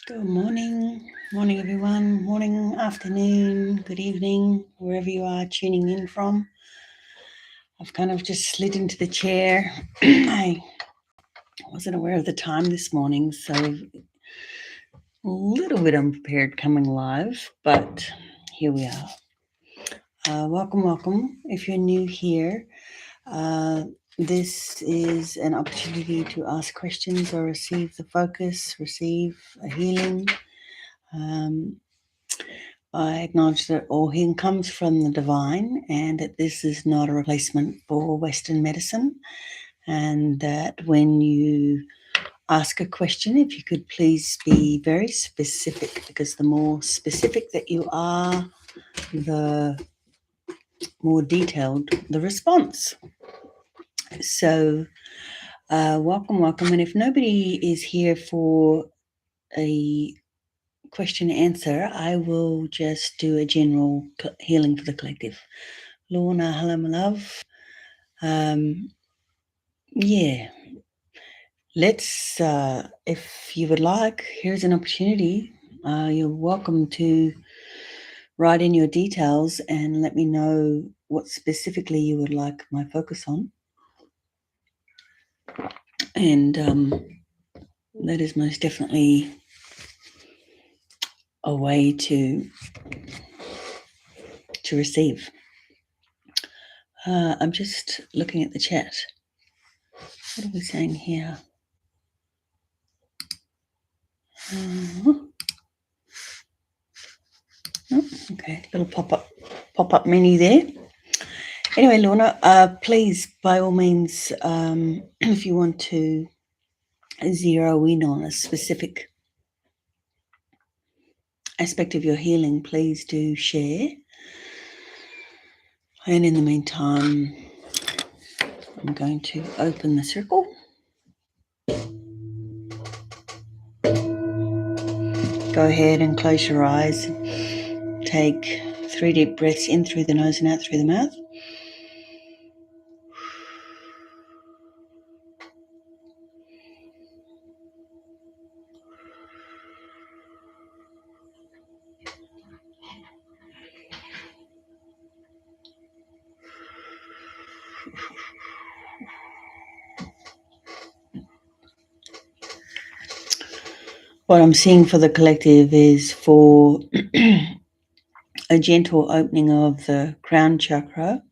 Good morning. Morning, everyone. Morning, afternoon, good evening, wherever you are tuning in from. I've kind of just slid into the chair. I wasn't aware of the time this morning, so a little bit unprepared coming live, but here we are. Welcome. If you're new here, this is an opportunity to ask questions or receive the focus, receive a healing. I acknowledge that all healing comes from the divine and that this is not a replacement for Western medicine, and that when you ask a question, if you could please be very specific, because the more specific that you are, the more detailed the response. So welcome. And if nobody is here for a question answer, I will just do a general healing for the collective. Lorna, hello, my love. Let's, if you would like, here's an opportunity. You're welcome to write in your details and let me know what specifically you would like my focus on. And that is most definitely a way to receive. I'm just looking at the chat. What are we saying here? Okay, little pop-up menu there. Anyway, Lorna, please, by all means, if you want to zero in on a specific aspect of your healing, please do share. And in the meantime, I'm going to open the circle. Go ahead and close your eyes. Take 3 deep breaths in through the nose and out through the mouth. What I'm seeing for the collective is for a gentle opening of the crown chakra.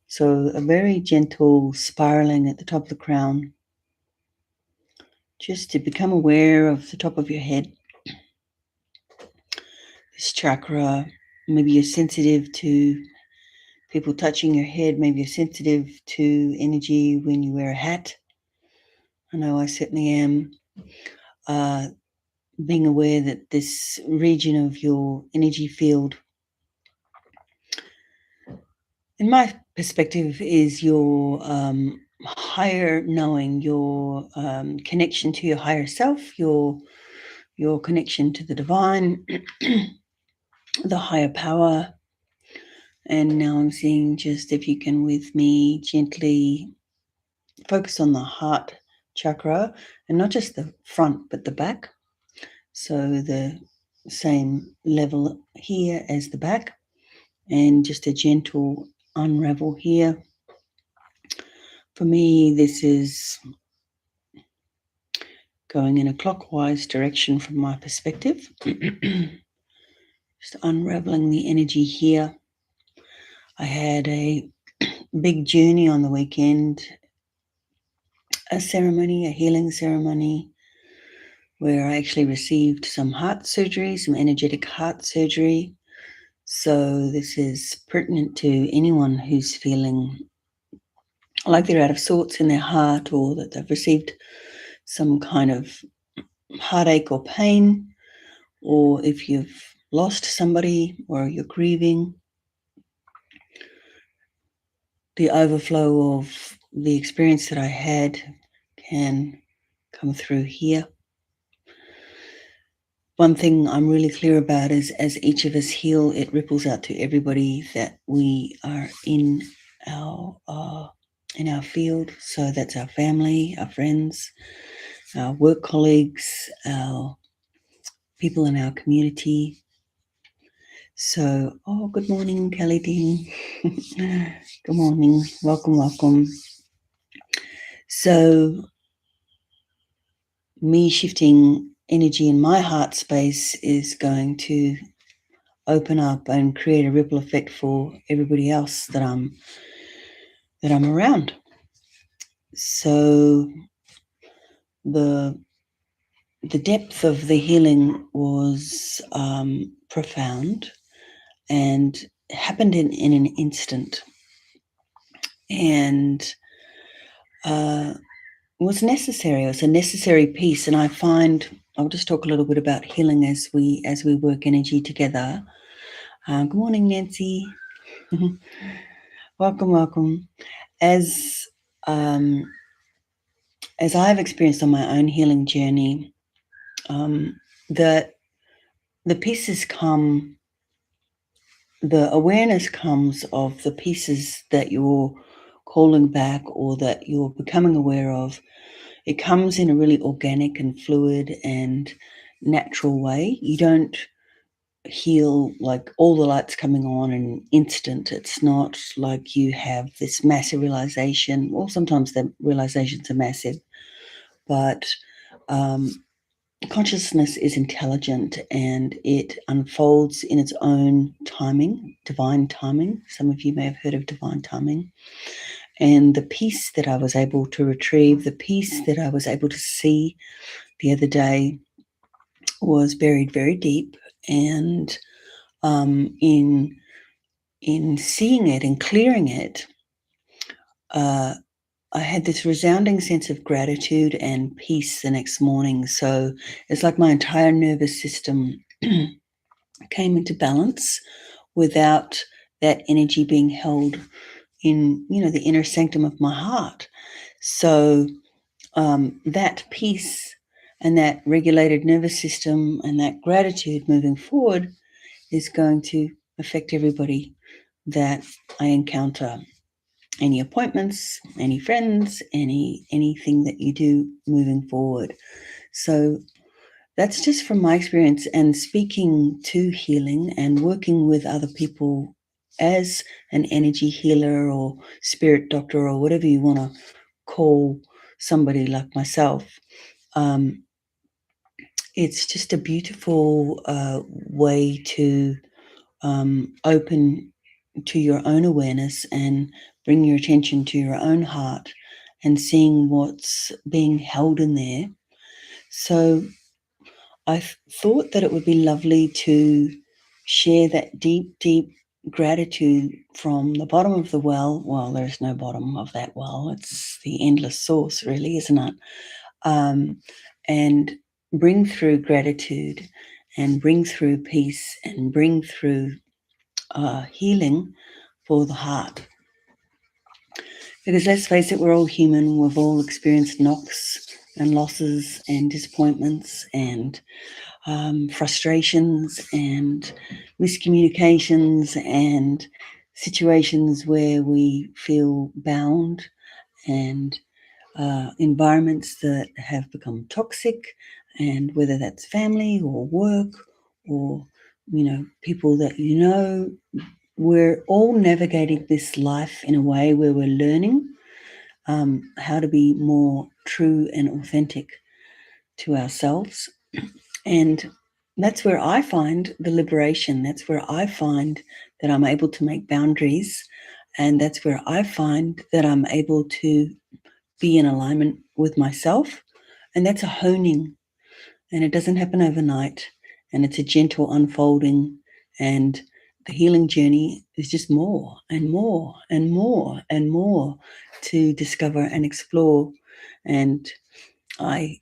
So a very gentle spiraling at the top of the crown, just to become aware of the top of your head. This chakra, maybe you're sensitive to people touching your head, maybe you're sensitive to energy when you wear a hat. I know I certainly am. Being aware that this region of your energy field, in my perspective, is your higher knowing, your connection to your higher self, your connection to the divine, the higher power. And now I'm seeing, just if you can with me gently focus on the heart chakra, and not just the front but the back. So the same level here as the back, and just a gentle unravel here. For me, this is going in a clockwise direction from my perspective. Just unraveling the energy here. I had a big journey on the weekend, a ceremony, a healing ceremony, where I actually received some heart surgery, some energetic heart surgery. So this is pertinent to anyone who's feeling like they're out of sorts in their heart, or that they've received some kind of heartache or pain, or if you've lost somebody or you're grieving. The overflow of the experience that I had can come through here. One thing I'm really clear about is, as each of us heal, it ripples out to everybody that we are in our in our field. So that's our family, our friends, our work colleagues, our people in our community. So, good morning, Kelly Dean. Good morning. Welcome. So, me shifting energy in my heart space is going to open up and create a ripple effect for everybody else that I'm around. So the depth of the healing was profound and happened in an instant, and was necessary. It was a necessary piece, and I find I'll just talk a little bit about healing as we work energy together. Good morning, Nancy. Welcome. As I've experienced on my own healing journey, that the pieces come, the awareness comes of the pieces that you're calling back or that you're becoming aware of. It comes in a really organic and fluid and natural way. You don't heal like all the lights coming on in an instant. It's not like you have this massive realization. Well, sometimes the realizations are massive, but consciousness is intelligent and it unfolds in its own timing, divine timing. Some of you may have heard of divine timing. And the peace that I was able to retrieve, the peace that I was able to see the other day was buried very deep. And in seeing it and clearing it, I had this resounding sense of gratitude and peace the next morning. So it's like my entire nervous system came into balance without that energy being held in, the inner sanctum of my heart. So that peace and that regulated nervous system and that gratitude moving forward is going to affect everybody that I encounter. Any appointments, any friends, anything that you do moving forward. So that's just from my experience and speaking to healing and working with other people as an energy healer or spirit doctor or whatever you want to call somebody like myself. It's just a beautiful way to open to your own awareness and bring your attention to your own heart and seeing what's being held in there. So I thought that it would be lovely to share that deep, deep gratitude from the bottom of the well. Well, there's no bottom of that well. It's the endless source, really, isn't it? And bring through gratitude and bring through peace and bring through healing for the heart. Because let's face it, we're all human. We've all experienced knocks and losses and disappointments and frustrations and miscommunications and situations where we feel bound and environments that have become toxic, and whether that's family or work or, people that we're all navigating this life in a way where we're learning how to be more true and authentic to ourselves. And that's where I find the liberation. That's where I find that I'm able to make boundaries. And that's where I find that I'm able to be in alignment with myself. And that's a honing. And it doesn't happen overnight. And it's a gentle unfolding. And the healing journey is just more and more and more and more to discover and explore. And I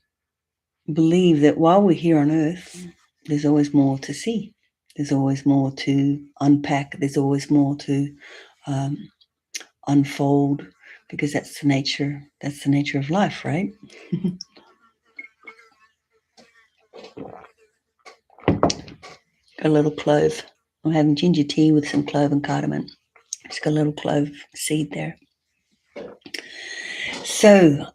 believe that while we're here on earth, there's always more to see. There's always more to unpack. There's always more to unfold, because that's the nature of life, right? Got a little clove. I'm having ginger tea with some clove and cardamom. Just got a little clove seed there. So,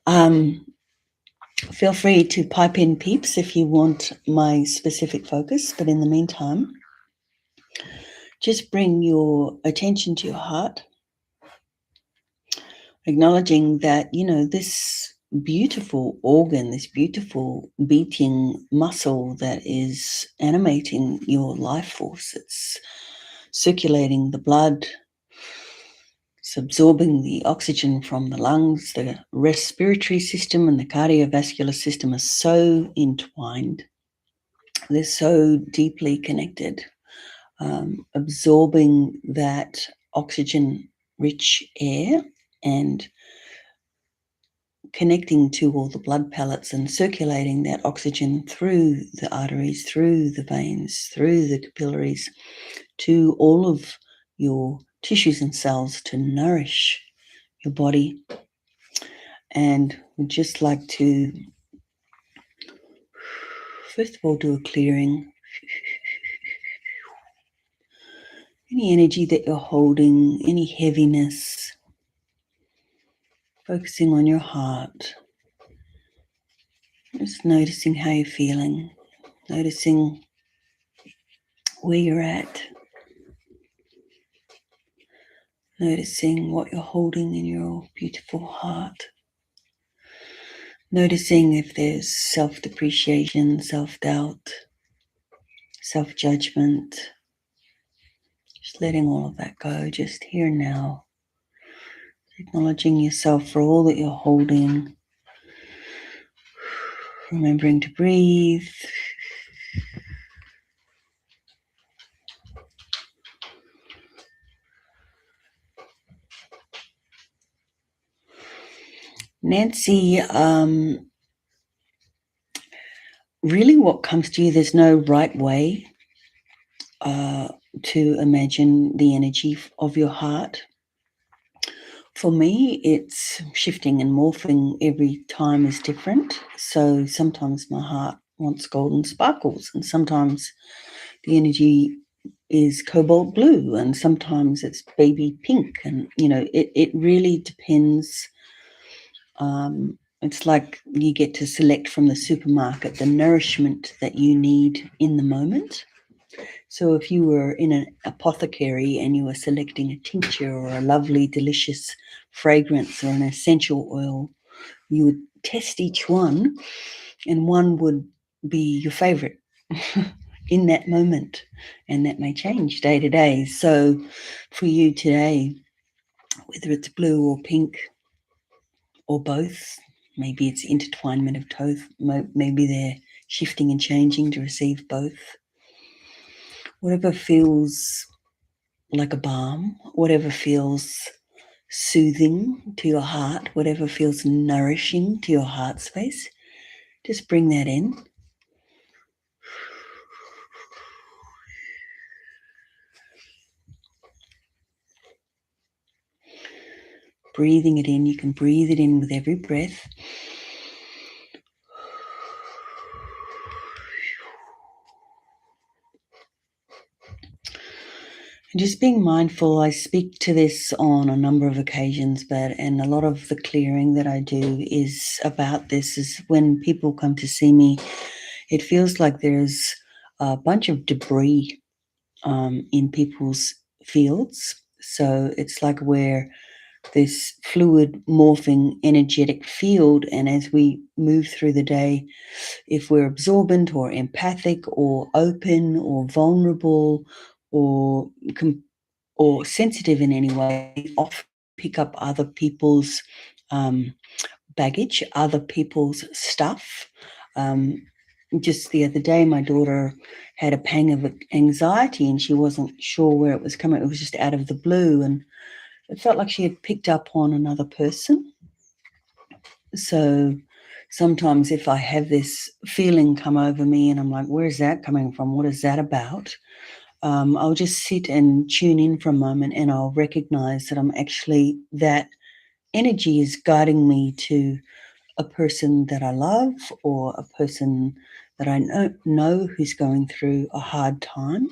feel free to pipe in, peeps, if you want my specific focus. But in the meantime, just bring your attention to your heart, acknowledging that, this beautiful organ, this beautiful beating muscle that is animating your life force. It's circulating the blood. It's absorbing the oxygen from the lungs. The respiratory system and the cardiovascular system are so entwined. They're so deeply connected, absorbing that oxygen-rich air and connecting to all the blood pellets and circulating that oxygen through the arteries, through the veins, through the capillaries, to all of your tissues and cells to nourish your body. And we'd just like to, first of all, do a clearing. Any energy that you're holding, any heaviness, focusing on your heart. Just noticing how you're feeling, noticing where you're at, noticing what you're holding in your beautiful heart, noticing if there's self-depreciation, self-doubt, self-judgment, just letting all of that go, just here and now, acknowledging yourself for all that you're holding, remembering to breathe. Nancy, really what comes to you, there's no right way to imagine the energy of your heart. For me, it's shifting and morphing every time is different. So sometimes my heart wants golden sparkles, and sometimes the energy is cobalt blue, and sometimes it's baby pink. And, it really depends. It's like you get to select from the supermarket the nourishment that you need in the moment. So if you were in an apothecary and you were selecting a tincture or a lovely, delicious fragrance or an essential oil, you would test each one, and one would be your favorite in that moment. And that may change day to day. So for you today, whether it's blue or pink or both, maybe it's intertwinement of both, maybe they're shifting and changing to receive both. Whatever feels like a balm, whatever feels soothing to your heart, whatever feels nourishing to your heart space, just bring that in. Breathing it in, you can breathe it in with every breath. And just being mindful, I speak to this on a number of occasions, and a lot of the clearing that I do is about this. Is when people come to see me, it feels like there's a bunch of debris in people's fields. So it's like we're this fluid, morphing, energetic field, and as we move through the day, if we're absorbent or empathic or open or vulnerable or sensitive in any way, we often pick up other people's baggage, other people's stuff. Just the other day, my daughter had a pang of anxiety and she wasn't sure where it was coming. It was just out of the blue, and it felt like she had picked up on another person. So sometimes if I have this feeling come over me and I'm like, where is that coming from? What is that about? I'll just sit and tune in for a moment, and I'll recognize that that energy is guiding me to a person that I love, or a person that I know who's going through a hard time.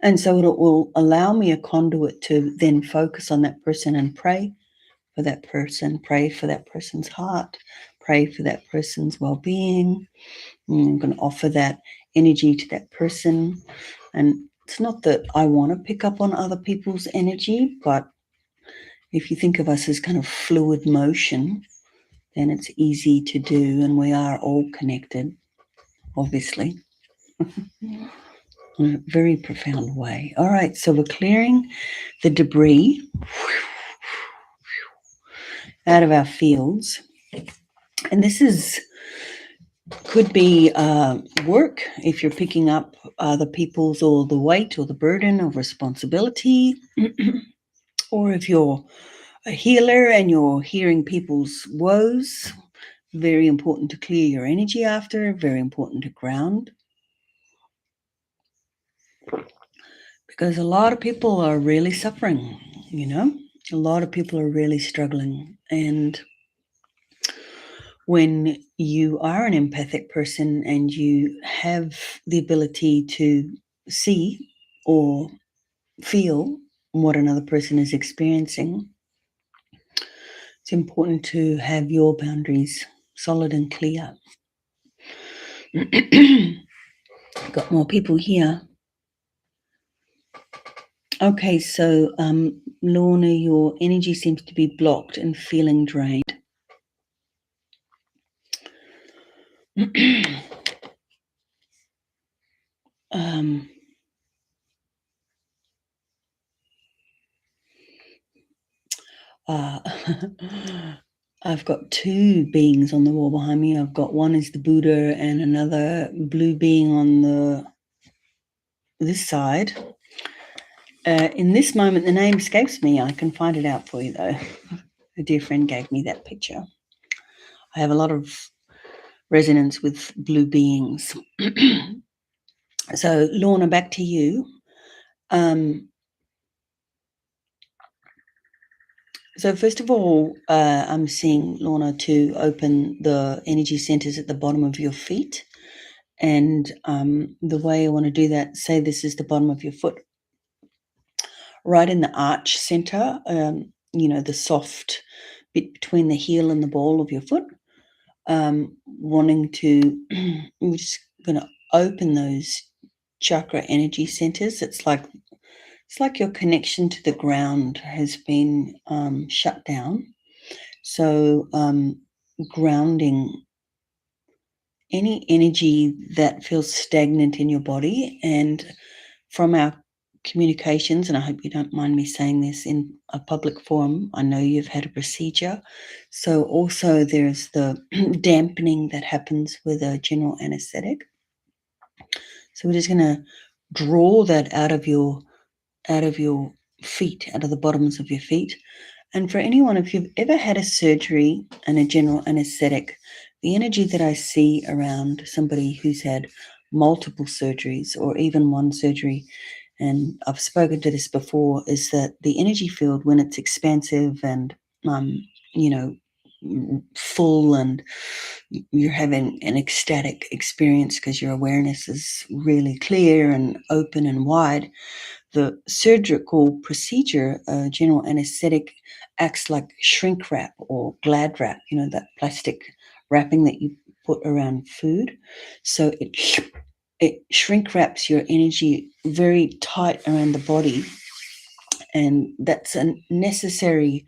And so it will allow me a conduit to then focus on that person and pray for that person, pray for that person's heart, pray for that person's well-being. I'm going to offer that energy to that person. And it's not that I want to pick up on other people's energy, but if you think of us as kind of fluid motion, then it's easy to do, and we are all connected, obviously, in a very profound way. All right, so we're clearing the debris out of our fields. And this could be work, if you're picking up other people's, or the weight or the burden of responsibility, or if you're a healer and you're hearing people's woes. Very important to clear your energy after, very important to ground. Because a lot of people are really suffering, a lot of people are really struggling. And when you are an empathic person and you have the ability to see or feel what another person is experiencing, it's important to have your boundaries solid and clear. Got more people here. Okay, so Lorna, your energy seems to be blocked and feeling drained. I've got two beings on the wall behind me. I've got one is the Buddha and another blue being on this side. In this moment, the name escapes me. I can find it out for you, though. A dear friend gave me that picture. I have a lot of resonance with blue beings. So, Lorna, back to you. So first of all, I'm seeing, Lorna, to open the energy centers at the bottom of your feet. And the way I want to do that, say this is the bottom of your foot, right in the arch center, the soft bit between the heel and the ball of your foot, wanting to, we're just going to open those chakra energy centers. It's like your connection to the ground has been shut down. So grounding any energy that feels stagnant in your body. And from our communications, and I hope you don't mind me saying this in a public forum, I know you've had a procedure. So also there's the dampening that happens with a general anesthetic. So we're just going to draw that out of your feet, out of the bottoms of your feet. And for anyone, if you've ever had a surgery and a general anesthetic, the energy that I see around somebody who's had multiple surgeries or even one surgery, and I've spoken to this before, is that the energy field, when it's expansive and, full, and you're having an ecstatic experience because your awareness is really clear and open and wide, the surgical procedure, general anesthetic, acts like shrink wrap or glad wrap, that plastic wrapping that you put around food. So it shrink wraps your energy very tight around the body. And that's a necessary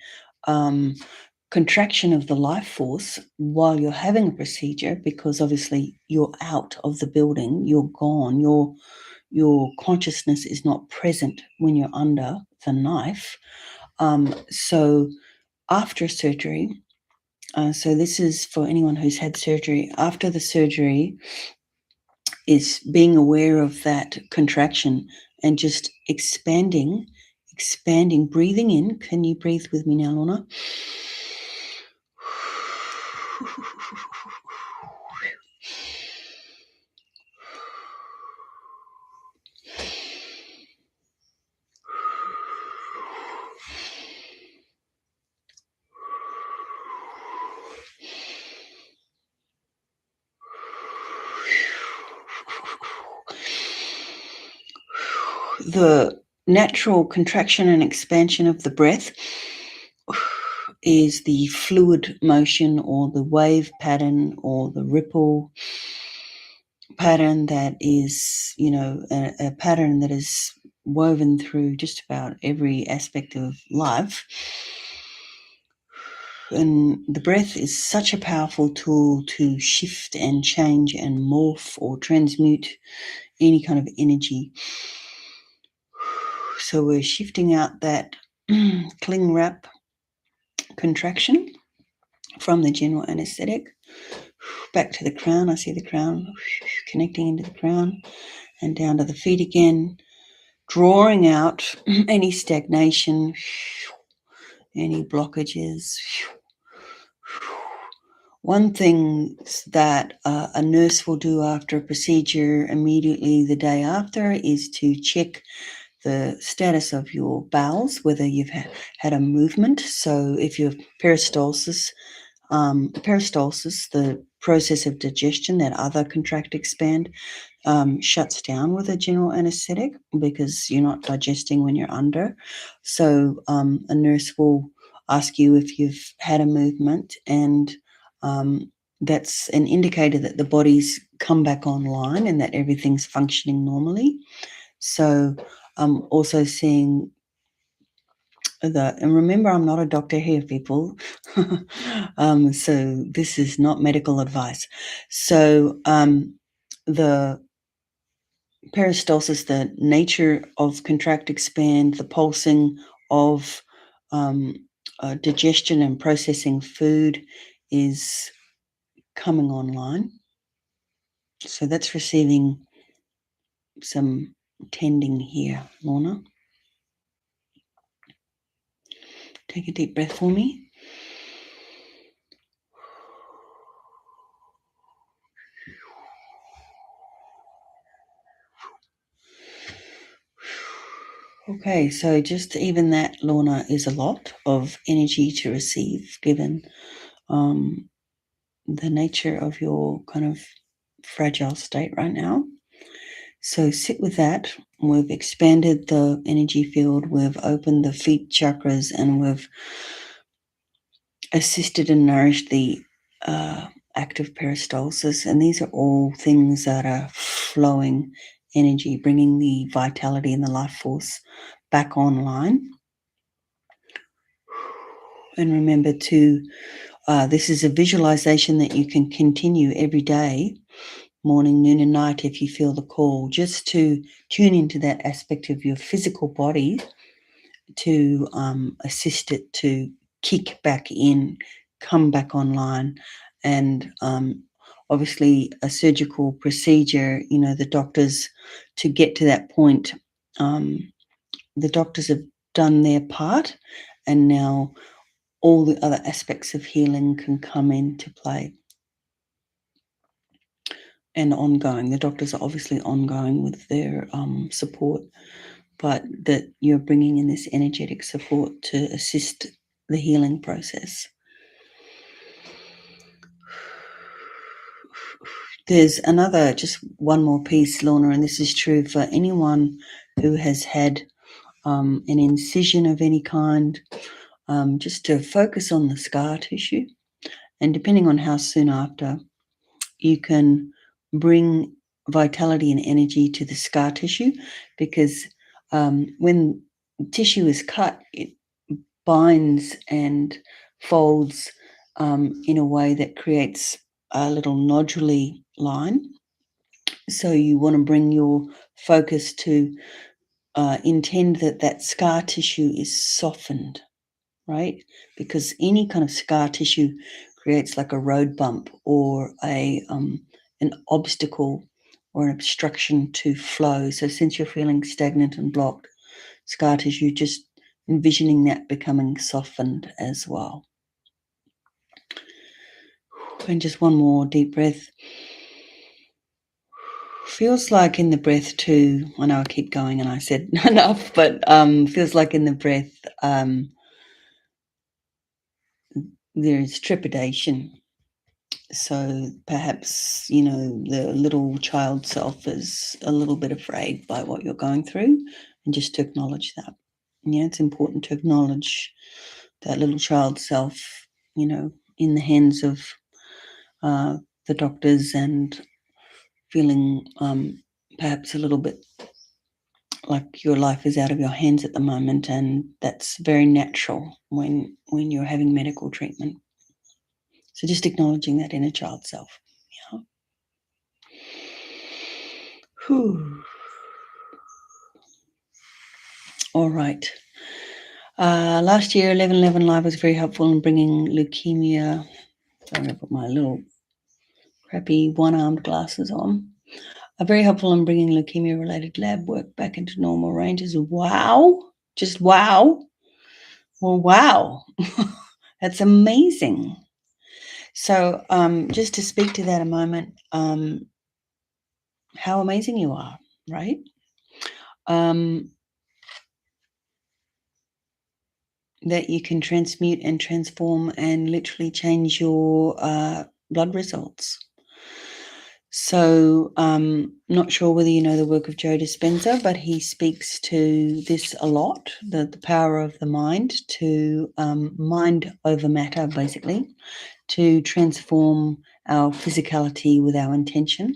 contraction of the life force while you're having a procedure, because obviously you're out of the building, you're gone, your consciousness is not present when you're under the knife. So after surgery, so this is for anyone who's had surgery, after the surgery is being aware of that contraction and just expanding, breathing in. Can you breathe with me now, Lorna? The natural contraction and expansion of the breath is the fluid motion or the wave pattern or the ripple pattern that is, a pattern that is woven through just about every aspect of life. And the breath is such a powerful tool to shift and change and morph or transmute any kind of energy. So we're shifting out that cling wrap contraction from the general anesthetic back to the crown. I see the crown connecting into the crown and down to the feet again, drawing out any stagnation, any blockages. One thing that a nurse will do after a procedure immediately the day after is to check the status of your bowels, whether you've had a movement. So if you have peristalsis, the process of digestion, that other contract expand, shuts down with a general anesthetic because you're not digesting when you're under. So a nurse will ask you if you've had a movement, and that's an indicator that the body's come back online and that everything's functioning normally. So I'm also seeing and remember, I'm not a doctor here, people. So this is not medical advice. So the peristalsis, the nature of contract expand, the pulsing of digestion and processing food is coming online. So that's receiving some tending here, Lorna. Take a deep breath for me. Okay, so just even that, Lorna, is a lot of energy to receive given the nature of your kind of fragile state right now. So sit with that. We've expanded the energy field. We've opened the feet chakras, and we've assisted and nourished the active peristalsis. And these are all things that are flowing energy, bringing the vitality and the life force back online. And remember this is a visualization that you can continue every day, morning, noon, and night, if you feel the call, just to tune into that aspect of your physical body to assist it to kick back in, come back online. And obviously a surgical procedure, the doctors, to get to that point, the doctors have done their part, and now all the other aspects of healing can come into play. And ongoing. The doctors are obviously ongoing with their support, but that you're bringing in this energetic support to assist the healing process. There's just one more piece, Lorna, and this is true for anyone who has had an incision of any kind, just to focus on the scar tissue. And depending on how soon after, you can bring vitality and energy to the scar tissue, because when tissue is cut, it binds and folds in a way that creates a little nodule line. So you want to bring your focus to intend that scar tissue is softened, right? Because any kind of scar tissue creates like a road bump or an obstacle or an obstruction to flow. So since you're feeling stagnant and blocked, scar tissue, just envisioning that becoming softened as well. And just one more deep breath. Feels like in the breath too, I know I keep going and I said enough, but feels like in the breath there is trepidation. So perhaps, the little child self is a little bit afraid by what you're going through, and just to acknowledge that. Yeah, it's important to acknowledge that little child self, in the hands of the doctors and feeling perhaps a little bit like your life is out of your hands at the moment, and that's very natural when you're having medical treatment. So just acknowledging that inner child self. Yeah. Whew. All right. Last year, 11/11 Live was very helpful in bringing leukemia. Sorry, I put my little crappy one-armed glasses on. Very helpful in bringing leukemia-related lab work back into normal ranges. Wow. Just wow. Well, wow. That's amazing. So just to speak to that a moment, how amazing you are, right? That you can transmute and transform and literally change your blood results. So not sure whether you know the work of Joe Dispenza, but he speaks to this a lot, the power of the mind to mind over matter, basically, to transform our physicality with our intention.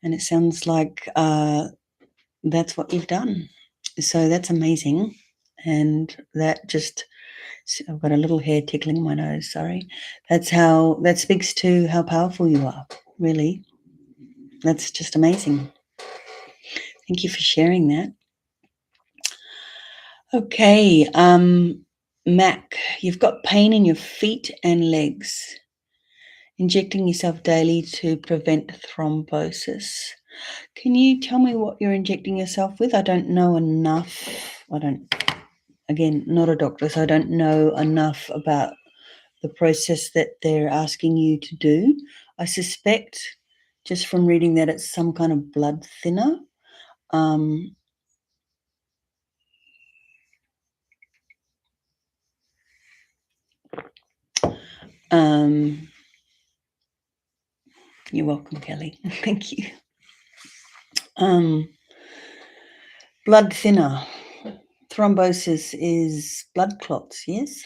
And it sounds like that's what you've done. So that's amazing. And that just, I've got a little hair tickling my nose, sorry. That speaks to how powerful you are, really. That's just amazing. Thank you for sharing that. Okay, Mac, you've got pain in your feet and legs. Injecting yourself daily to prevent thrombosis. Can you tell me what you're injecting yourself with? I don't know enough. Again, not a doctor, so I don't know enough about the process that they're asking you to do. I suspect, just from reading that, it's some kind of blood thinner. You're welcome, Kelly. Thank you. Blood thinner. Thrombosis is blood clots, yes?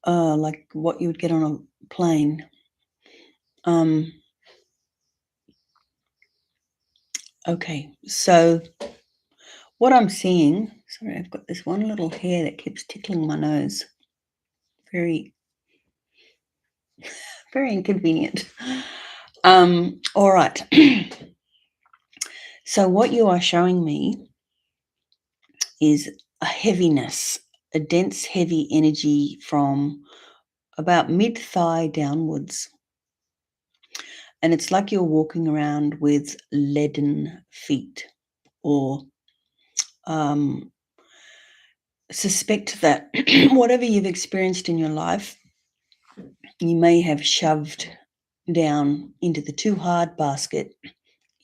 Like what you would get on a plane. Okay, so what I'm seeing, sorry, I've got this one little hair that keeps tickling my nose. Very, very inconvenient. All right. So what you are showing me is a heaviness, a dense, heavy energy from about mid-thigh downwards. And it's like you're walking around with leaden feet, or suspect that whatever you've experienced in your life, you may have shoved down into the too hard basket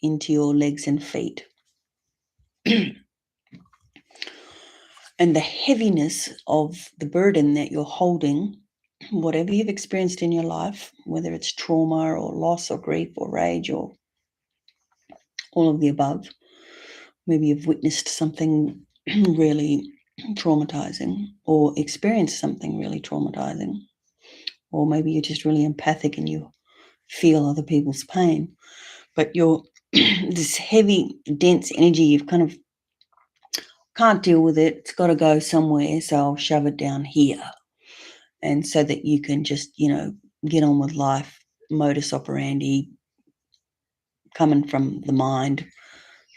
into your legs and feet. And the heaviness of the burden that you're holding, whatever you've experienced in your life, whether it's trauma or loss or grief or rage or all of the above, maybe you've witnessed something really traumatizing or experienced something really traumatizing, or maybe you're just really empathic and you feel other people's pain, but you're this heavy, dense energy, you've kind of can't deal with it, it's got to go somewhere, so I'll shove it down here. And so that you can just, get on with life, modus operandi, coming from the mind,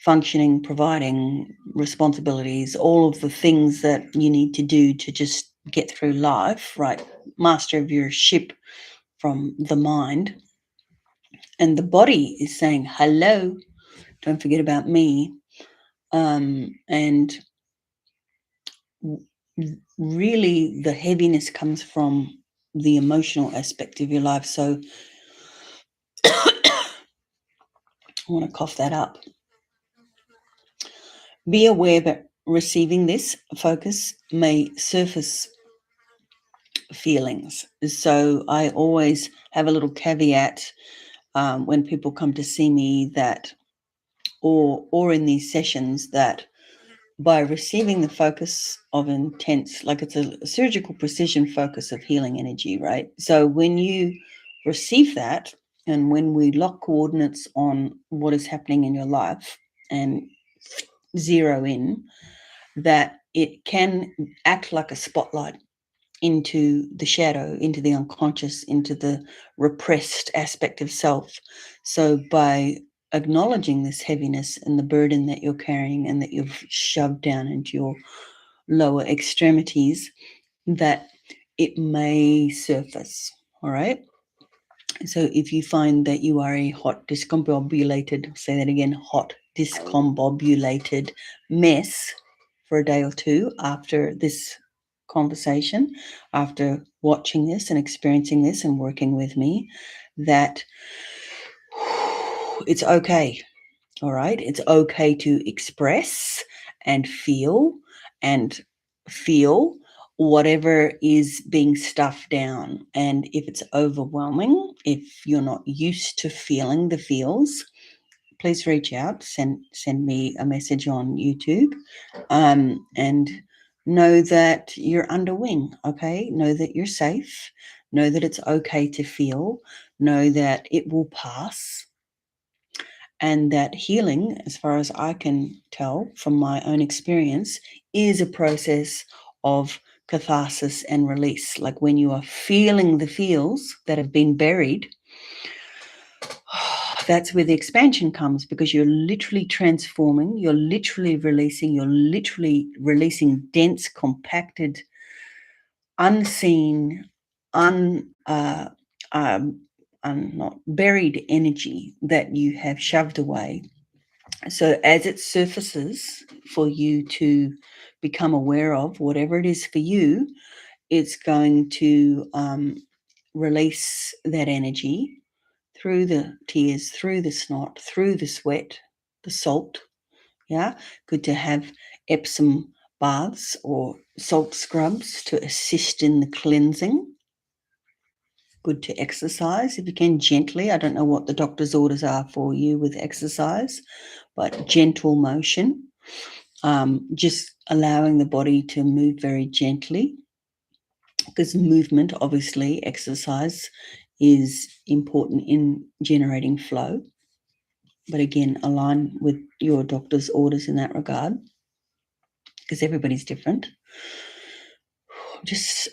functioning, providing responsibilities, all of the things that you need to do to just get through life, right? Master of your ship from the mind. And the body is saying, hello, don't forget about me. And really the heaviness comes from the emotional aspect of your life. So I want to cough that up. Be aware that receiving this focus may surface feelings. So I always have a little caveat when people come to see me that, or in these sessions, that by receiving the focus of intense, like it's a surgical precision focus of healing energy, right? So when you receive that, and when we lock coordinates on what is happening in your life and zero in, that it can act like a spotlight into the shadow, into the unconscious, into the repressed aspect of self. So by acknowledging this heaviness and the burden that you're carrying and that you've shoved down into your lower extremities, that it may surface. All right. So if you find that you are a hot discombobulated, say that again, hot discombobulated mess for a day or two after this conversation, after watching this and experiencing this and working with me, that it's okay. All right. It's okay to express and feel whatever is being stuffed down. And if it's overwhelming, if you're not used to feeling the feels, please reach out, send me a message on YouTube, and know that you're under wing. Okay. Know that you're safe. Know that it's okay to feel. Know that it will pass. And that healing, as far as I can tell from my own experience, is a process of catharsis and release. Like when you are feeling the feels that have been buried, that's where the expansion comes, because you're literally transforming, you're literally releasing dense, compacted, unseen, not buried energy that you have shoved away. So as it surfaces for you to become aware of, whatever it is for you, it's going to release that energy through the tears, through the snot, through the sweat, the salt. Yeah, good to have Epsom baths or salt scrubs to assist in the cleansing. Good to exercise if you can, gently. I don't know what the doctor's orders are for you with exercise, but gentle motion. Just allowing the body to move very gently, because movement, obviously, exercise is important in generating flow. But again, align with your doctor's orders in that regard, because everybody's different. Just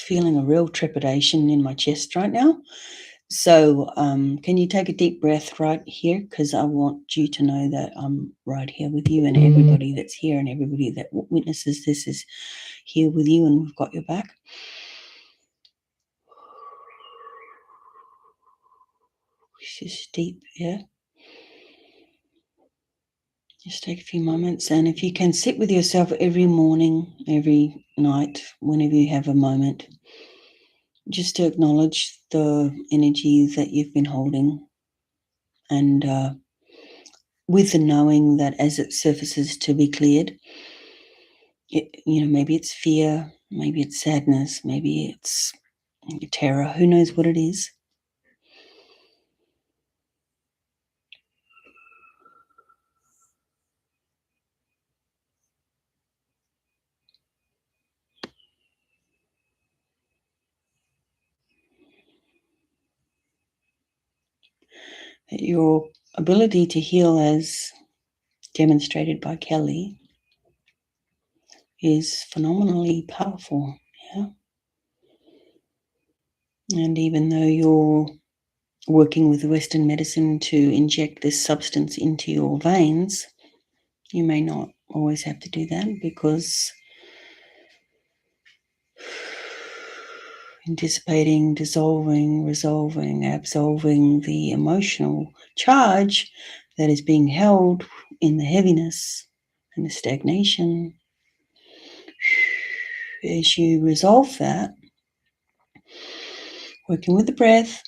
feeling a real trepidation in my chest right now. So can you take a deep breath right here? Because I want you to know that I'm right here with you, and everybody that's here and everybody that witnesses this is here with you, and we've got your back. Just deep, yeah. Just take a few moments, and if you can sit with yourself every morning, every night, whenever you have a moment, just to acknowledge the energy that you've been holding, and with the knowing that as it surfaces to be cleared, maybe it's fear, maybe it's sadness, maybe it's terror, who knows what it is. Your ability to heal, as demonstrated by Kelly, is phenomenally powerful. Yeah. And even though you're working with Western medicine to inject this substance into your veins, you may not always have to do that, because anticipating, dissolving, resolving, absolving the emotional charge that is being held in the heaviness and the stagnation. As you resolve that, working with the breath,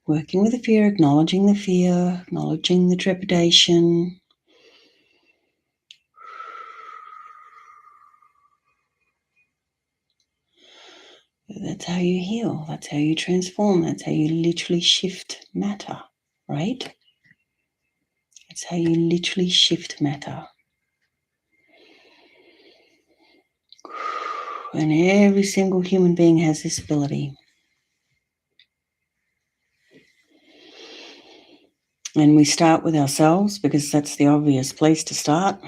working with the fear, acknowledging the trepidation. That's how you heal. That's how you transform. That's how you literally shift matter, right? That's how you literally shift matter. And every single human being has this ability. And we start with ourselves because that's the obvious place to start.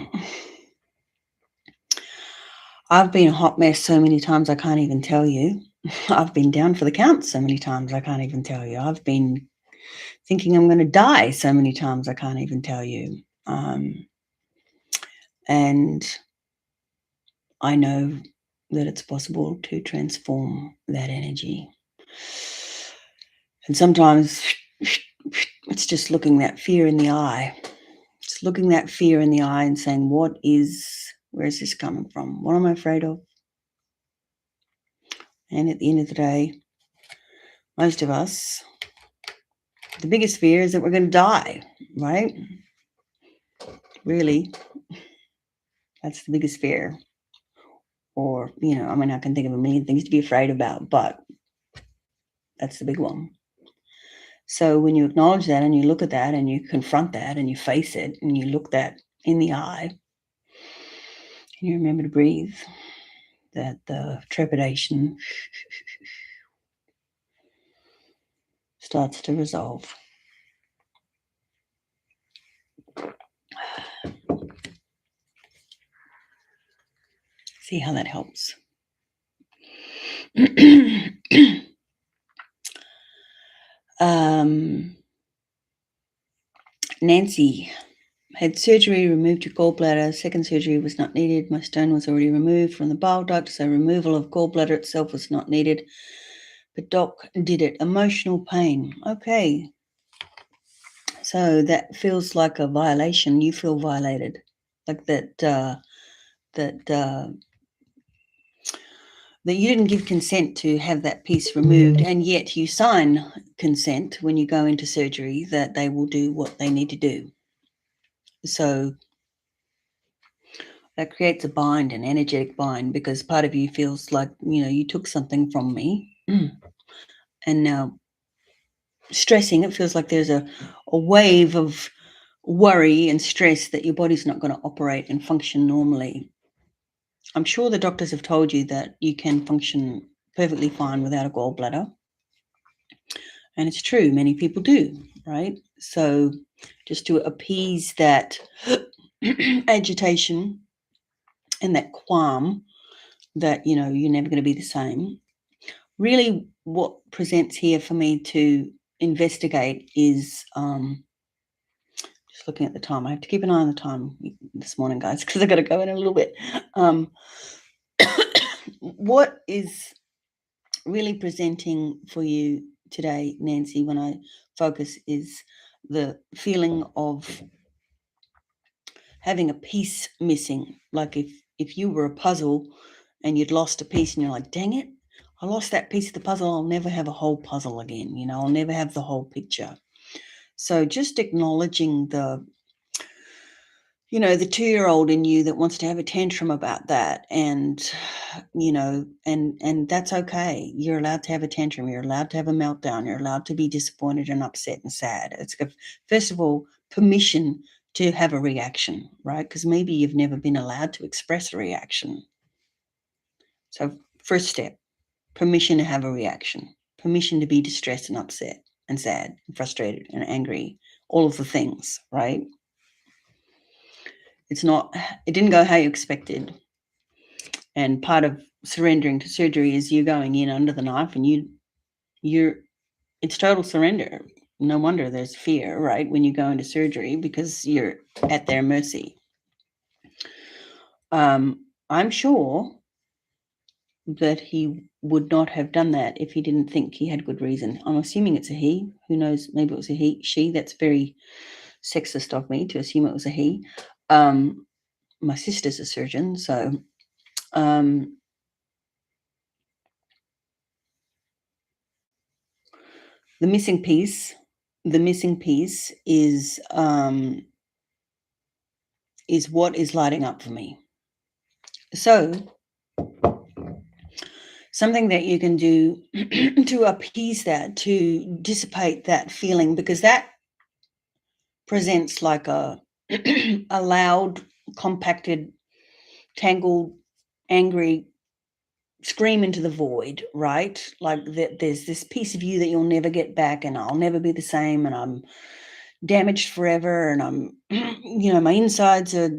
I've been a hot mess so many times I can't even tell you. I've been down for the count so many times I can't even tell you. I've been thinking I'm going to die so many times I can't even tell you. And I know that it's possible to transform that energy. And sometimes it's just looking that fear in the eye. It's looking that fear in the eye and saying, where is this coming from? What am I afraid of? And at the end of the day, most of us, the biggest fear is that we're going to die, right? Really, that's the biggest fear. Or, I can think of a million things to be afraid about, but that's the big one. So when you acknowledge that and you look at that and you confront that and you face it and you look that in the eye and you remember to breathe, that the trepidation starts to resolve. See how that helps. Nancy had surgery, removed your gallbladder. Second surgery was not needed. My stone was already removed from the bile duct, so removal of gallbladder itself was not needed. But doc did it. Emotional pain. Okay. So that feels like a violation. You feel violated. Like that you didn't give consent to have that piece removed, and yet you sign consent when you go into surgery that they will do what they need to do. So that creates a bind, an energetic bind, because part of you feels like, you took something from me. And now stressing, it feels like there's a wave of worry and stress that your body's not going to operate and function normally. I'm sure the doctors have told you that you can function perfectly fine without a gallbladder. And it's true, many people do, right? So just to appease that agitation and that qualm that, you're never going to be the same, really what presents here for me to investigate is, just looking at the time. I have to keep an eye on the time this morning, guys, because I've got to go in a little bit. What is really presenting for you today, Nancy, when I focus, is the feeling of having a piece missing. Like if you were a puzzle and you'd lost a piece and you're like, dang it, I lost that piece of the puzzle. I'll never have a whole puzzle again. I'll never have the whole picture. So just acknowledging the 2-year-old in you that wants to have a tantrum about that. And, and that's okay. You're allowed to have a tantrum. You're allowed to have a meltdown. You're allowed to be disappointed and upset and sad. It's, first of all, permission to have a reaction, right? Because maybe you've never been allowed to express a reaction. So first step, permission to have a reaction, permission to be distressed and upset and sad and frustrated and angry, all of the things, right? It didn't go how you expected. And part of surrendering to surgery is you going in under the knife and it's total surrender. No wonder there's fear, right? When you go into surgery, because you're at their mercy. I'm sure that he would not have done that if he didn't think he had good reason. I'm assuming it's a he. Who knows? Maybe it was a he, she. That's very sexist of me to assume it was a he. My sister's a surgeon, so the missing piece is what is lighting up for me. So something that you can do to appease that, to dissipate that feeling, because that presents like a loud, compacted, tangled, angry scream into the void, right? Like that there's this piece of you that you'll never get back, and I'll never be the same, and I'm damaged forever, and I'm, my insides are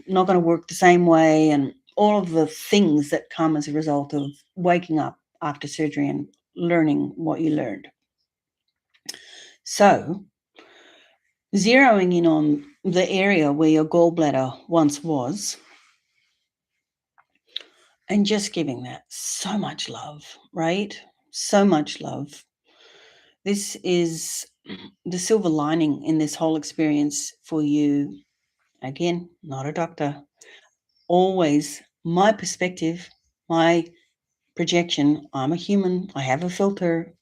not going to work the same way, and all of the things that come as a result of waking up after surgery and learning what you learned. So, zeroing in on the area where your gallbladder once was, and just giving that so much love, right? So much love. This is the silver lining in this whole experience for you. Again, not a doctor. Always my perspective, my projection. I'm a human. I have a filter.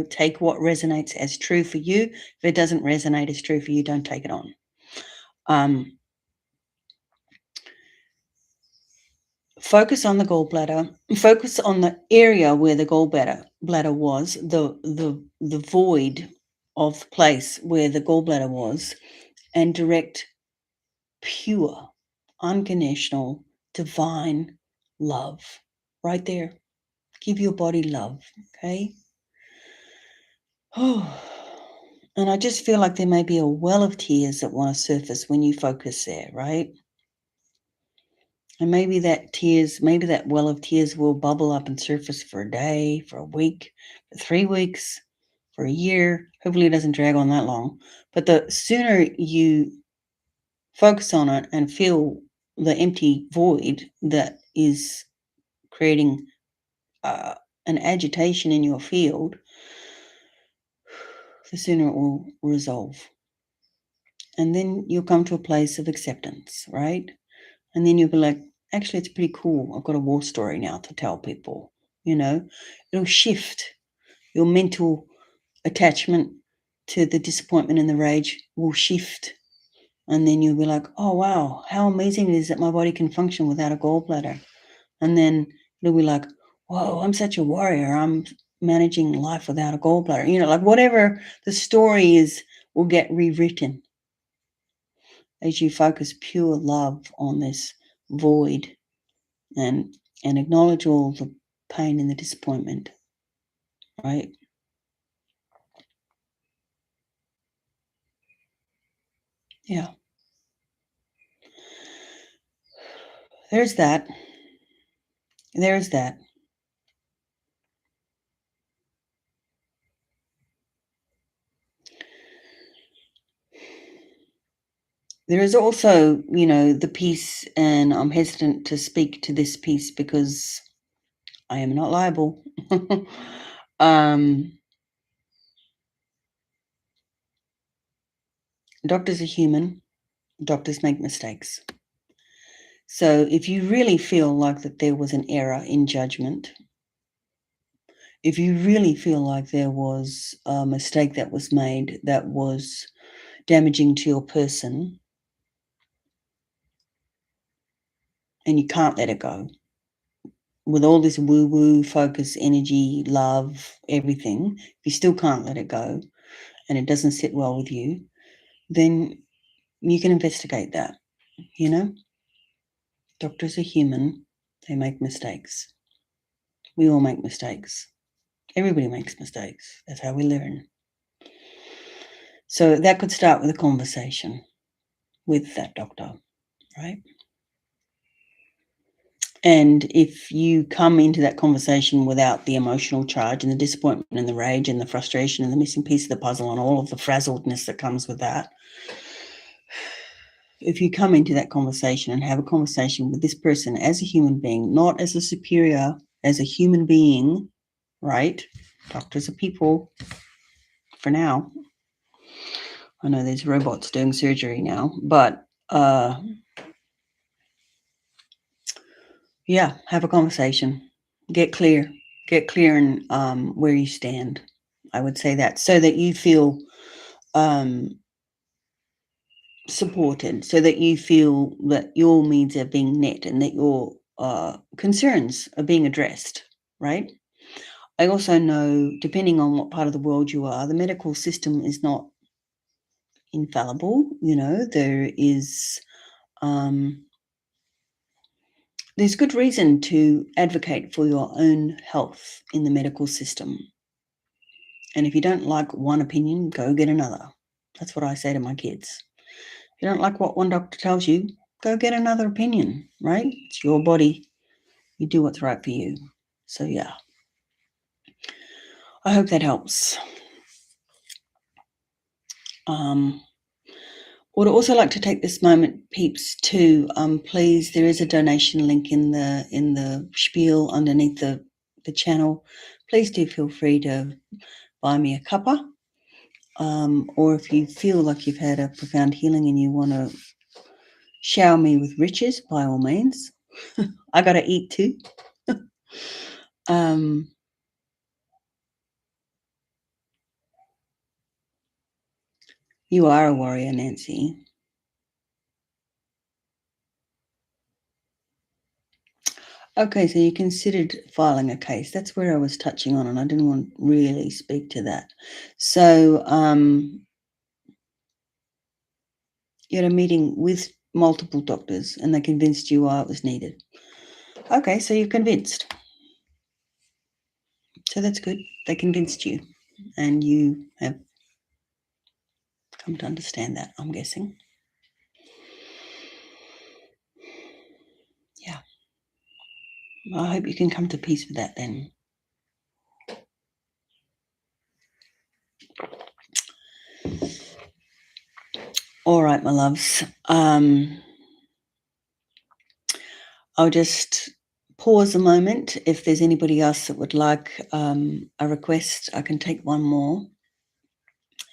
Take what resonates as true for you. If it doesn't resonate as true for you, don't take it on. Focus on the gallbladder. Focus on the area where the gallbladder was, the void of the place where the gallbladder was, and direct pure, unconditional, divine love right there. Give your body love, okay? Oh, and I just feel like there may be a well of tears that want to surface when you focus there, right? And maybe that well of tears will bubble up and surface for a day, for a week, for 3 weeks, for a year. Hopefully it doesn't drag on that long. But the sooner you focus on it and feel the empty void that is creating an agitation in your field, the sooner it will resolve. And then you'll come to a place of acceptance, right? And then you'll be like, actually, it's pretty cool. I've got a war story now to tell people. It'll shift. Your mental attachment to the disappointment and the rage will shift. And then you'll be like, oh, wow, how amazing it is that my body can function without a gallbladder. And then it'll be like, whoa, I'm such a warrior. I'm managing life without a gallbladder. Like whatever the story is will get rewritten as you focus pure love on this void and acknowledge all the pain and the disappointment, right? Yeah. There's that. There's that. There is also, the piece, and I'm hesitant to speak to this piece because I am not liable. Doctors are human. Doctors make mistakes. So if you really feel like that there was an error in judgment, if you really feel like there was a mistake that was made that was damaging to your person, and you can't let it go, with all this woo-woo, focus, energy, love, everything, if you still can't let it go and it doesn't sit well with you, then you can investigate that, Doctors are human. They make mistakes. We all make mistakes. Everybody makes mistakes. That's how we learn. So that could start with a conversation with that doctor, right? And if you come into that conversation without the emotional charge and the disappointment and the rage and the frustration and the missing piece of the puzzle and all of the frazzledness that comes with that, if you come into that conversation and have a conversation with this person as a human being, not as a superior, as a human being, right? Doctors are people for now. I know there's robots doing surgery now, but yeah, have a conversation. Get clear in where you stand. I would say that, so that you feel supported, so that you feel that your needs are being met and that your concerns are being addressed, right? I also know, depending on what part of the world you are, the medical system is not infallible. There is there's good reason to advocate for your own health in the medical system. And if you don't like one opinion, go get another. That's what I say to my kids. If you don't like what one doctor tells you, go get another opinion, right? It's your body. You do what's right for you. So, yeah. I hope that helps. Would also like to take this moment, peeps, to please, there is a donation link in the spiel underneath the channel. Please do feel free to buy me a cuppa. Or if you feel like you've had a profound healing and you want to shower me with riches, by all means. I got to eat too. You are a warrior, Nancy. Okay, so you considered filing a case. That's where I was touching on, and I didn't want to really speak to that. So you had a meeting with multiple doctors, and they convinced you why it was needed. Okay, so you're convinced. So that's good. They convinced you, and you have come to understand that, I'm guessing. Yeah. I hope you can come to peace with that then. All right, my loves. I'll just pause a moment. If there's anybody else that would like a request, I can take one more.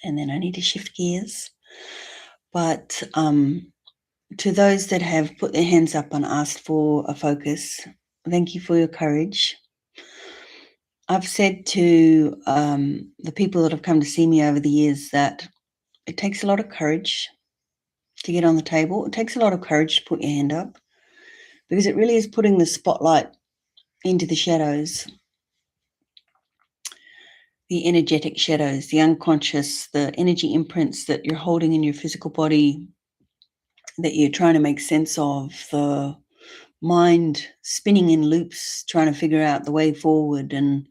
And then I need to shift gears. But to those that have put their hands up and asked for a focus, thank you for your courage. I've said to the people that have come to see me over the years that it takes a lot of courage to get on the table. It takes a lot of courage to put your hand up, because it really is putting the spotlight into the shadows, the energetic shadows, the unconscious, the energy imprints that you're holding in your physical body that you're trying to make sense of, the mind spinning in loops, trying to figure out the way forward and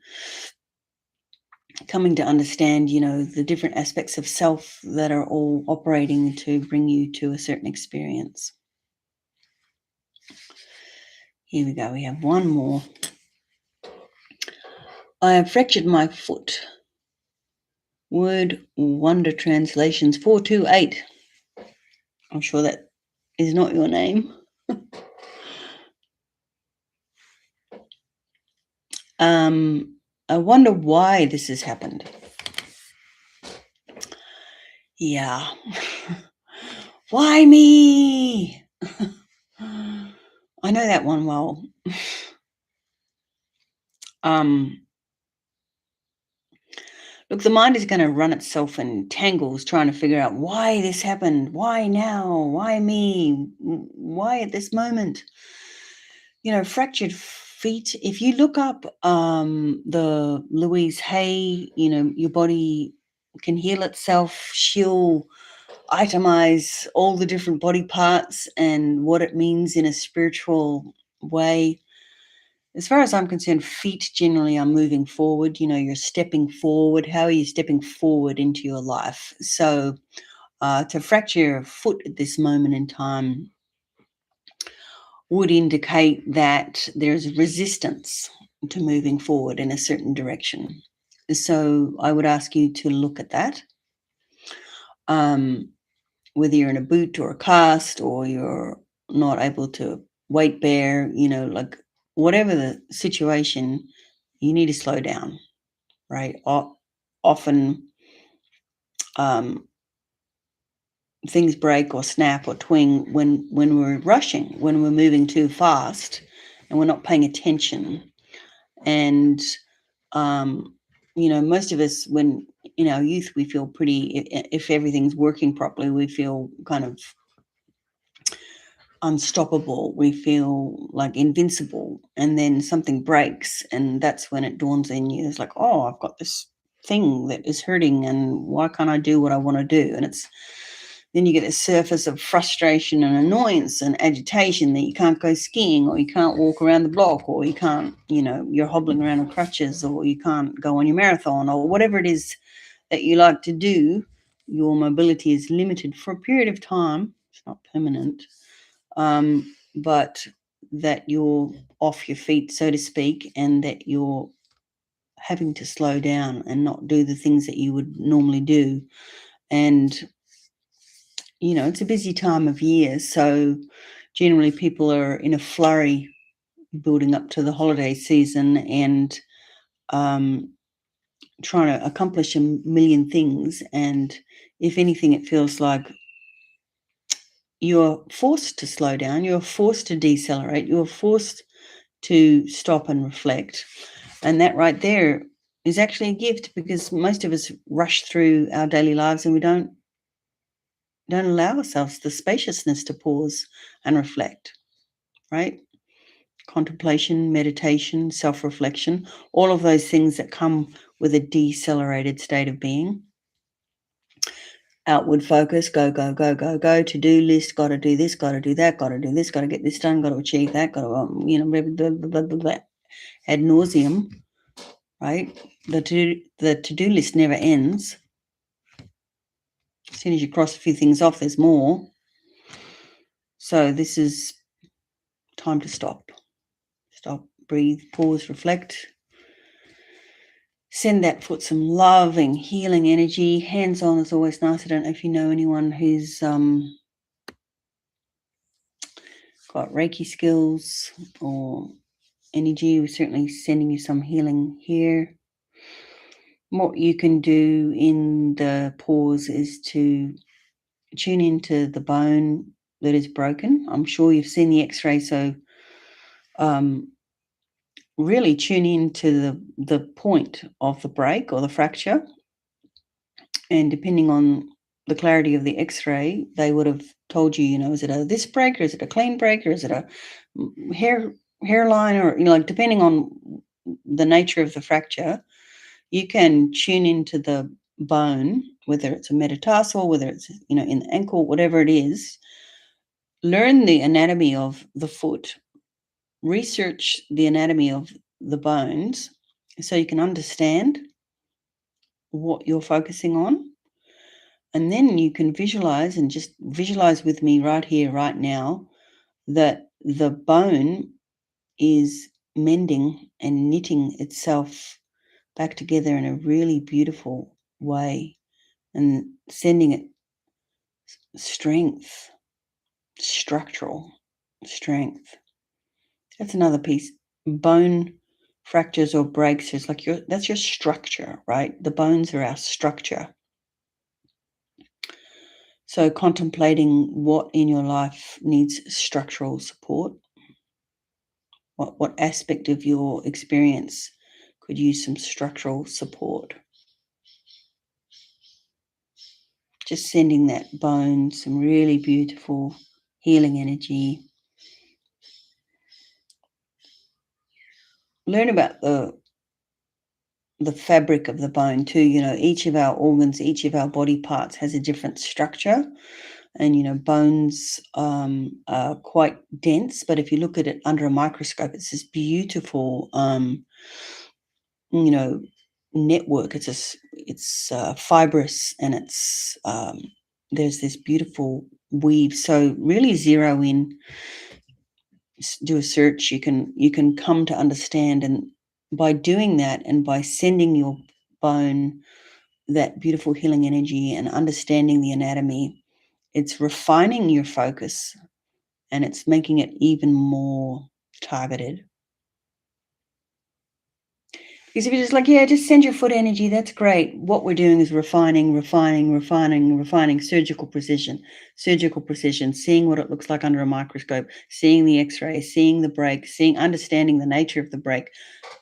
coming to understand, the different aspects of self that are all operating to bring you to a certain experience. Here we go. We have one more. I have fractured my foot. Word Wonder Translations 428. I'm sure that is not your name. I wonder why this has happened. Yeah. Why me? I know that one well. Look, the mind is going to run itself in tangles trying to figure out why this happened. Why now? Why me? Why at this moment? Fractured feet. If you look up the Louise Hay, your body can heal itself. She'll itemize all the different body parts and what it means in a spiritual way. As far as I'm concerned, feet generally are moving forward. You're stepping forward. How are you stepping forward into your life? So to fracture your foot at this moment in time would indicate that there's resistance to moving forward in a certain direction. So I would ask you to look at that. Whether you're in a boot or a cast, or you're not able to weight bear, like whatever the situation, you need to slow down, right? Often things break or snap or twing when we're rushing, when we're moving too fast and we're not paying attention. And most of us, when in our youth, we feel pretty, if everything's working properly, we feel kind of unstoppable. We feel like invincible. And then something breaks, and that's when it dawns on you. It's like, oh, I've got this thing that is hurting, and why can't I do what I want to do? And it's then you get a surface of frustration and annoyance and agitation that you can't go skiing, or you can't walk around the block, or you can't, you're hobbling around on crutches, or you can't go on your marathon, or whatever it is that you like to do. Your mobility is limited for a period of time. It's not permanent, but that you're off your feet, so to speak, and that you're having to slow down and not do the things that you would normally do. And it's a busy time of year, so generally people are in a flurry building up to the holiday season and trying to accomplish a million things. And if anything, it feels like you're forced to slow down, you're forced to decelerate, you're forced to stop and reflect. And that right there is actually a gift, because most of us rush through our daily lives and we don't allow ourselves the spaciousness to pause and reflect, right? Contemplation, meditation, self-reflection, all of those things that come with a decelerated state of being. Outward focus, go, go, go, go, go, to-do list, got to do this, got to do that, got to do this, got to get this done, got to achieve that, got to, blah, blah, blah, blah, ad nauseum, right? The to-do list never ends. As soon as you cross a few things off, there's more. So this is time to stop. Stop, breathe, pause, reflect. Send that foot some loving, healing energy. Hands-on is always nice. I don't know if you know anyone who's got Reiki skills or energy. We're certainly sending you some healing here. What you can do in the pause is to tune into the bone that is broken. I'm sure you've seen the x-ray, so really tune into the point of the break or the fracture. And depending on the clarity of the x-ray, they would have told you, is it a this break, or is it a clean break, or is it a hairline, or, depending on the nature of the fracture, you can tune into the bone, whether it's a metatarsal, whether it's, in the ankle, whatever it is. Learn the anatomy of the foot, research the anatomy of the bones so you can understand what you're focusing on. And then you can visualize, and just visualize with me right here, right now, that the bone is mending and knitting itself back together in a really beautiful way, and sending it strength, structural strength. That's another piece. Bone fractures or breaks is like that's your structure, right? The bones are our structure. So contemplating what in your life needs structural support. What aspect of your experience could use some structural support? Just sending that bone some really beautiful healing energy. Learn about the fabric of the bone too. Each of our organs, each of our body parts has a different structure. And, bones are quite dense, but if you look at it under a microscope, it's this beautiful, network. It's fibrous, and it's there's this beautiful weave. So really zero in, do a search. You can come to understand, and by doing that, and by sending your bone that beautiful healing energy and understanding the anatomy, it's refining your focus, and it's making it even more targeted. Because if you're just like, yeah, just send your foot energy, that's great. What we're doing is refining, surgical precision, seeing what it looks like under a microscope, seeing the x-ray, seeing the break, understanding the nature of the break.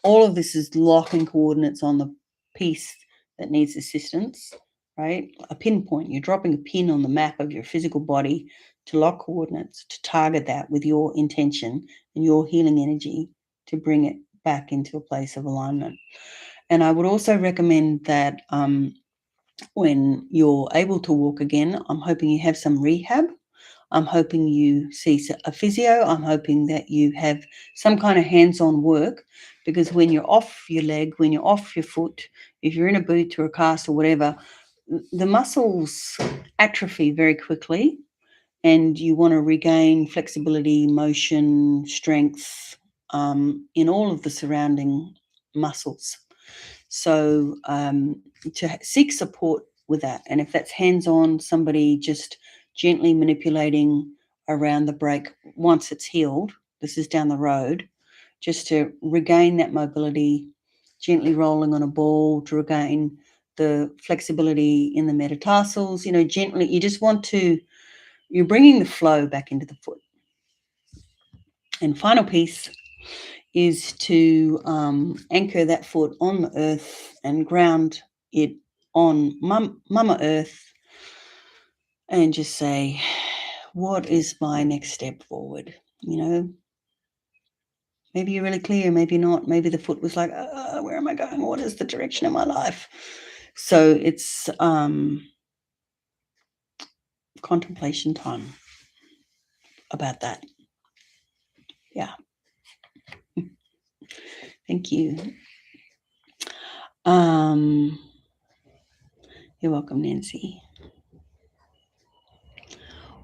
All of this is locking coordinates on the piece that needs assistance, right? A pinpoint. You're dropping a pin on the map of your physical body to lock coordinates, to target that with your intention and your healing energy to bring it back into a place of alignment. And I would also recommend that when you're able to walk again, I'm hoping you have some rehab. I'm hoping you see a physio. I'm hoping that you have some kind of hands-on work, because when you're off your leg, when you're off your foot, if you're in a boot or a cast or whatever, the muscles atrophy very quickly, and you want to regain flexibility, motion, strength in all of the surrounding muscles. So to seek support with that, and if that's hands-on, somebody just gently manipulating around the break once it's healed, this is down the road, just to regain that mobility, gently rolling on a ball to regain the flexibility in the metatarsals, gently, you're bringing the flow back into the foot. And final piece is to anchor that foot on the earth and ground it on Mama Earth, and just say, what is my next step forward? Maybe you're really clear, maybe not. Maybe the foot was like, where am I going? What is the direction of my life? So it's contemplation time about that. Yeah. Thank you. You're welcome, Nancy.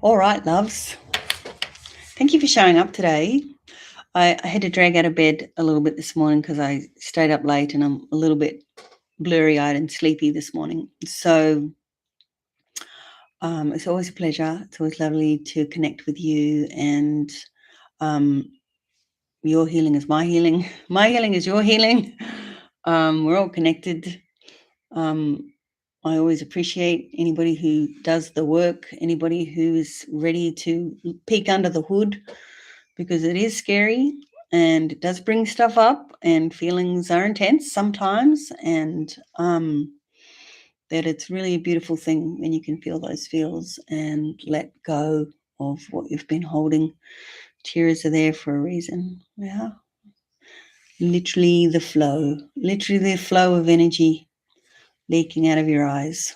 All right, loves. Thank you for showing up today. I had to drag out of bed a little bit this morning because I stayed up late and I'm a little bit blurry-eyed and sleepy this morning. So it's always a pleasure. It's always lovely to connect with you, and your healing is my healing. My healing is your healing. We're all connected. I always appreciate anybody who does the work, anybody who is ready to peek under the hood, because it is scary and it does bring stuff up, and feelings are intense sometimes, and that it's really a beautiful thing when you can feel those feels and let go of what you've been holding. Tears are there for a reason. Yeah. Literally the flow of energy leaking out of your eyes.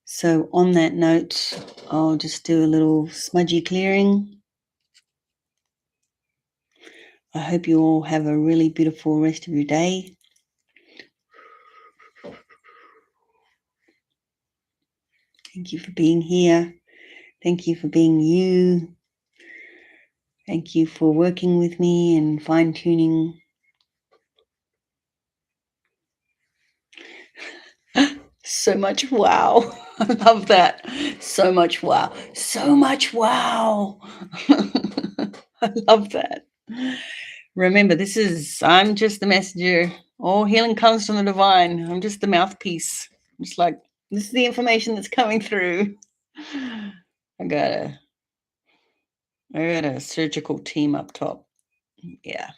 So on that note, I'll just do a little smudgy clearing. I hope you all have a really beautiful rest of your day. Thank you for being here. Thank you for being you. Thank you for working with me and fine-tuning. So much wow. I love that. So much wow. So much wow. I love that. Remember, I'm just the messenger. All healing comes from the divine. I'm just the mouthpiece. Just like, this is the information that's coming through. I got a surgical team up top. Yeah.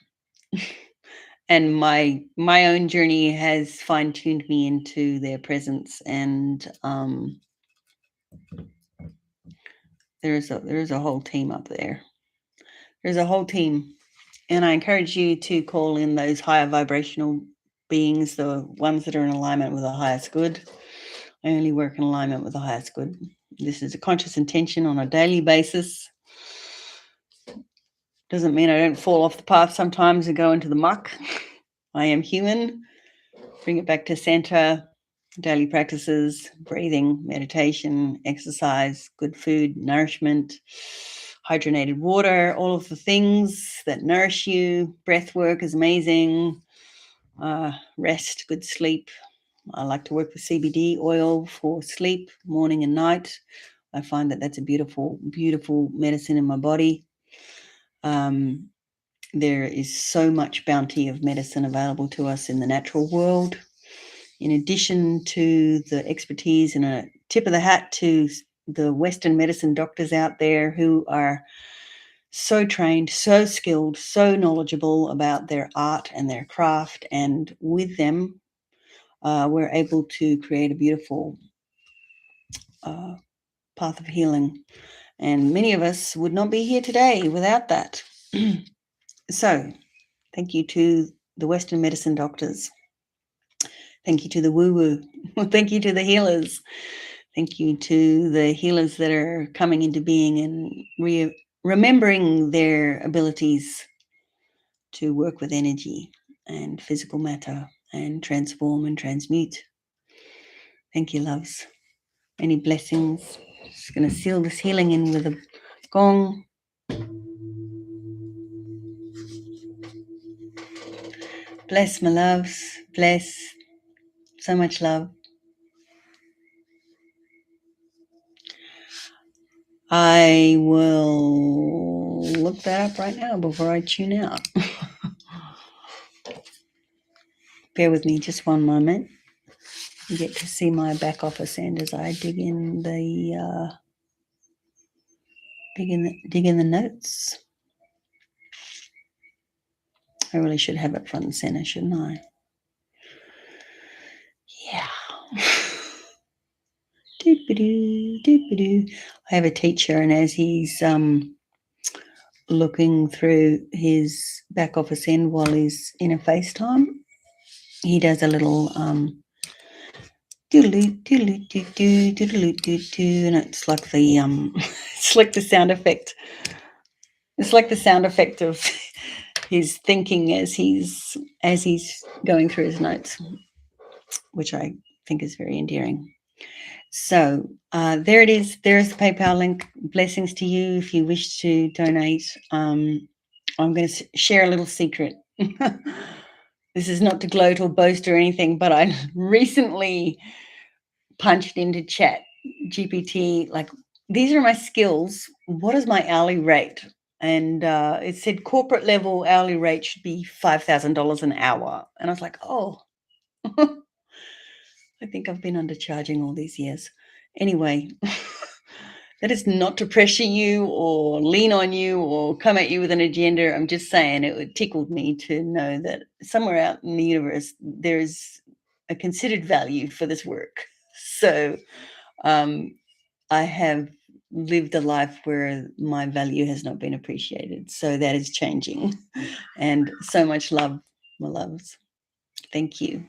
And my own journey has fine-tuned me into their presence, and there's a whole team up there. There's a whole team, and I encourage you to call in those higher vibrational beings, the ones that are in alignment with the highest good. I only work in alignment with the highest good. This is a conscious intention on a daily basis. Doesn't mean I don't fall off the path sometimes and go into the muck. I am human. Bring it back to center. Daily practices, breathing, meditation, exercise, good food, nourishment, hydrogenated water, all of the things that nourish you. Breath work is amazing. Rest, good sleep. I like to work with CBD oil for sleep, morning and night. I find that that's a beautiful, beautiful medicine in my body. There is so much bounty of medicine available to us in the natural world. In addition to the expertise, and a tip of the hat to the Western medicine doctors out there who are so trained, so skilled, so knowledgeable about their art and their craft, and with them, we're able to create a beautiful path of healing. And many of us would not be here today without that. So, thank you to the Western medicine doctors. Thank you to the woo-woo. Thank you to the healers. Thank you to the healers that are coming into being and remembering their abilities to work with energy and physical matter and transform and transmute. Thank you, loves. Any blessings? Just going to seal this healing in with a gong. Bless, my loves. Bless. So much love. I will look that up right now before I tune out. Bear with me just one moment. You get to see my back office end as I dig in the notes. I really should have it front and center, shouldn't I? Yeah. Doop-a-doo, doop-a-doo. I have a teacher, and as he's looking through his back office end while he's in a FaceTime, he does a little doodaloo, doodaloo, doo-doo, doodaloo, doo-doo, and it's like the it's like the sound effect. It's like the sound effect of his thinking as he's going through his notes, which I think is very endearing. So there it is. There's the PayPal link. Blessings to you if you wish to donate. I'm going to share a little secret. This is not to gloat or boast or anything, but I recently punched into chat GPT, like, these are my skills. What is my hourly rate? And it said corporate level hourly rate should be $5,000 an hour. And I was like, oh, I think I've been undercharging all these years. Anyway, that is not to pressure you or lean on you or come at you with an agenda. I'm just saying it tickled me to know that somewhere out in the universe, there is a considered value for this work. So I have lived a life where my value has not been appreciated. So that is changing. And so much love, my loves. Thank you.